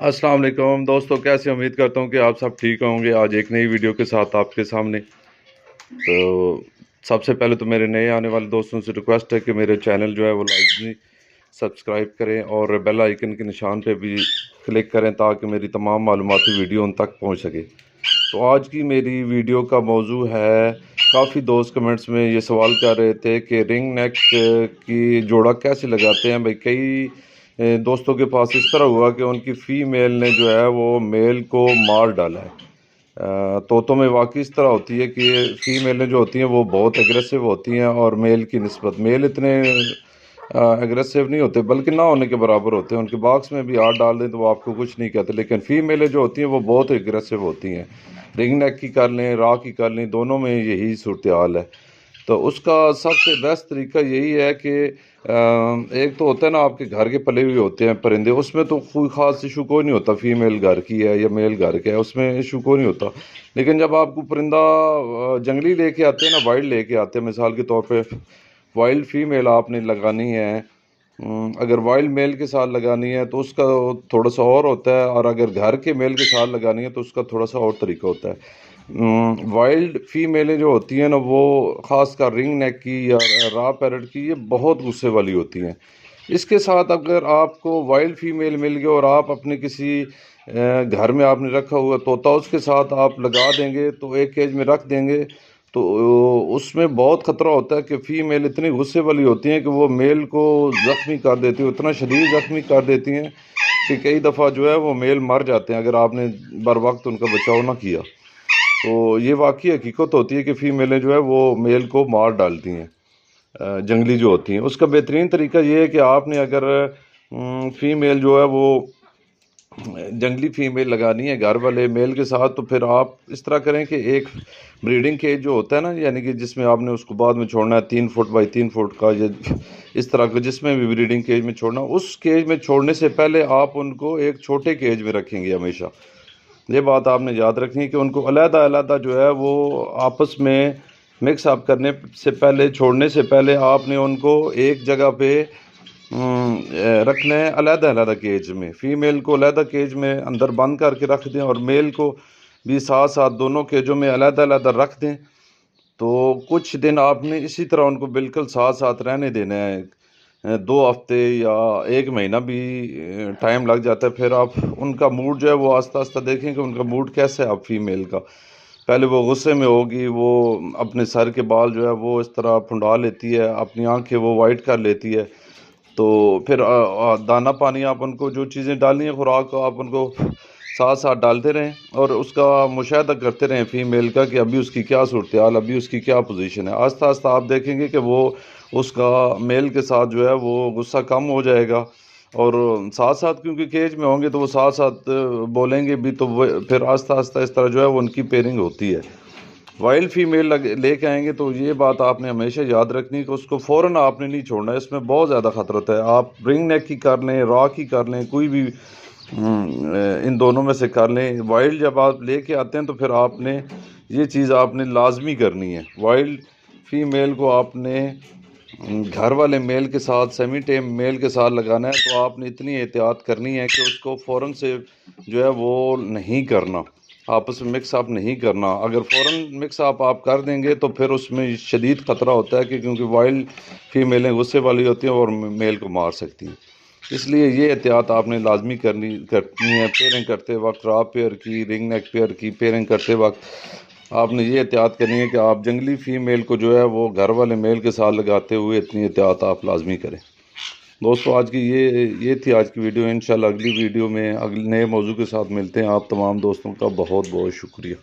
अस्सलाम वालेकुम दोस्तों, कैसे उम्मीद करता हूँ कि आप सब ठीक होंगे। आज एक नई वीडियो के साथ आपके सामने। तो सबसे पहले तो मेरे नए आने वाले दोस्तों से रिक्वेस्ट है कि मेरे चैनल जो है वो लाजमी सब्सक्राइब करें और बेल आइकन के निशान पे भी क्लिक करें ताकि मेरी तमाम मालूमाती वीडियो उन तक पहुँच सके। तो आज की मेरी वीडियो का मौजू है, काफ़ी दोस्त कमेंट्स में ये सवाल कर रहे थे कि रिंग नेक की जोड़ा कैसे लगाते हैं। भाई कई दोस्तों के पास इस तरह हुआ कि उनकी फ़ीमेल ने जो है वो मेल को मार डाला है। तोतों में वाकई इस तरह होती है कि फ़ीमेलें जो होती हैं वो बहुत एग्रेसिव होती हैं और मेल की निस्बत मेल इतने एग्रेसिव नहीं होते, बल्कि ना होने के बराबर होते हैं। उनके बॉक्स में भी हाथ डाल दें तो वो आपको कुछ नहीं कहते, लेकिन फ़ीमेलें जो होती हैं वो बहुत एग्रेसिव होती हैं। रिंग नेक की कर लें, रॉ की कर लें, दोनों में यही सूरत हाल है। तो उसका सबसे बेस्ट तरीका यही है कि एक तो होता है ना, आपके घर के पले हुए होते हैं परिंदे, उसमें तो कोई ख़ास इशू कोई नहीं होता, फीमेल घर की है या मेल घर का है, उसमें इशू कोई नहीं होता। लेकिन जब आपको परिंदा जंगली लेके आते हैं ना, वाइल्ड लेके आते हैं, मिसाल के तौर पे वाइल्ड फीमेल आपने लगानी है, अगर वाइल्ड मेल के साथ लगानी है तो उसका थोड़ा सा और होता है, और अगर घर के मेल के साथ लगानी है तो उसका थोड़ा सा और तरीका होता है। वाइल्ड फीमेलें जो होती हैं ना, वो ख़ासकर रिंग नेक की या रॉ पैरट की, ये बहुत गुस्से वाली होती हैं। इसके साथ अगर आपको वाइल्ड फीमेल मिल गई और आप अपने किसी घर में आपने रखा हुआ तोता, उसके साथ आप लगा देंगे, तो एक केज में रख देंगे, तो उसमें बहुत ख़तरा होता है कि फ़ीमेल इतनी गुस्से वाली होती हैं कि वो मेल को ज़ख्मी कर देती है, इतना शदीद ज़ख्मी कर देती हैं कि कई दफ़ा जो है वो मेल मर जाते हैं अगर आपने बर वक्त उनका बचाव ना किया। तो ये वाकई हकीकत होती है कि फ़ीमेलें जो है वो मेल को मार डालती हैं, जंगली जो होती हैं। उसका बेहतरीन तरीका ये है कि आपने अगर फ़ीमेल जो है वो जंगली फ़ीमेल लगानी है घर वाले मेल के साथ, तो फिर आप इस तरह करें कि एक ब्रीडिंग केज जो होता है ना, यानी कि जिसमें आपने उसको बाद में छोड़ना है 3 फुट बाई 3 फुट का, या इस तरह का जिसमें भी ब्रीडिंग केज में छोड़ना, उस केज में छोड़ने से पहले आप उनको एक छोटे केज में रखेंगे हमेशा। ये बात आपने याद रखनी है कि उनको अलग-अलग जो है वो आपस में मिक्स अप करने से पहले, छोड़ने से पहले आपने उनको एक जगह पे रखना है, अलग-अलग केज में। फ़ीमेल को अलग केज में अंदर बंद करके रख दें और मेल को भी साथ-साथ दोनों केजों में अलग-अलग रख दें। तो कुछ दिन आपने इसी तरह उनको बिल्कुल साथ-साथ रहने देना है। 2 हफ़्ते या 1 महीना भी टाइम लग जाता है। फिर आप उनका मूड जो है वो आस्ता-आस्ता देखें कि उनका मूड कैसा है अब फ़ीमेल का। पहले वो गुस्से में होगी, वो अपने सर के बाल जो है वो इस तरह फुंडा लेती है, अपनी आँखें वो वाइट कर लेती है। तो फिर दाना पानी आप उनको जो चीज़ें डालनी है, खुराक आप उनको साथ-साथ डालते रहें और उसका मुशाहिदा करते रहें फ़ीमेल का कि अभी उसकी क्या सूरत-ए-हाल, अभी उसकी क्या पोज़ीशन है। आहिस्ता-आहिस्ता आप देखेंगे कि वो उसका मेल के साथ जो है वो गुस्सा कम हो जाएगा, और साथ-साथ क्योंकि केज में होंगे तो वो साथ-साथ बोलेंगे भी, तो वो फिर आहिस्ता-आहिस्ता इस तरह जो है वो उनकी पेयरिंग होती है। वाइल्ड फीमेल लेके आएंगे तो ये बात आपने हमेशा याद रखनी है कि उसको फ़ौरन आपने नहीं छोड़ना है, इसमें बहुत ज़्यादा ख़तरा होता है। आप रिंग नेक की कर लें, रॉ की कर लें, कोई भी इन दोनों में से कर लें। वाइल्ड जब आप लेके आते हैं तो फिर आपने ये चीज़ आपने लाजमी करनी है, वाइल्ड फीमेल को आपने घर वाले मेल के साथ, सेमी टेम मेल के साथ लगाना है। तो आपने इतनी एहतियात करनी है कि उसको फ़ौरन से जो है वो नहीं करना, आपस में मिक्स अप नहीं करना। अगर फ़ौरन मिक्स अप आप कर देंगे तो फिर उसमें शदीद ख़तरा होता है कि क्योंकि वाइल्ड फीमेलें गुस्से वाली होती हैं और मेल को मार सकती हैं। इसलिए ये एहतियात आपने लाजमी करनी है पेयरिंग करते वक्त। रॉ पेयर की, रिंग नेक पेयर की पेयरिंग करते वक्त आपने ये एहतियात करनी है कि आप जंगली फ़ीमेल को जो है वो घर वाले मेल के साथ लगाते हुए इतनी एहतियात आप लाजमी करें। दोस्तों आज की ये थी आज की वीडियो। इंशाल्लाह अगली वीडियो में अगले नए मौजू के साथ मिलते हैं। आप तमाम दोस्तों का बहुत बहुत शुक्रिया।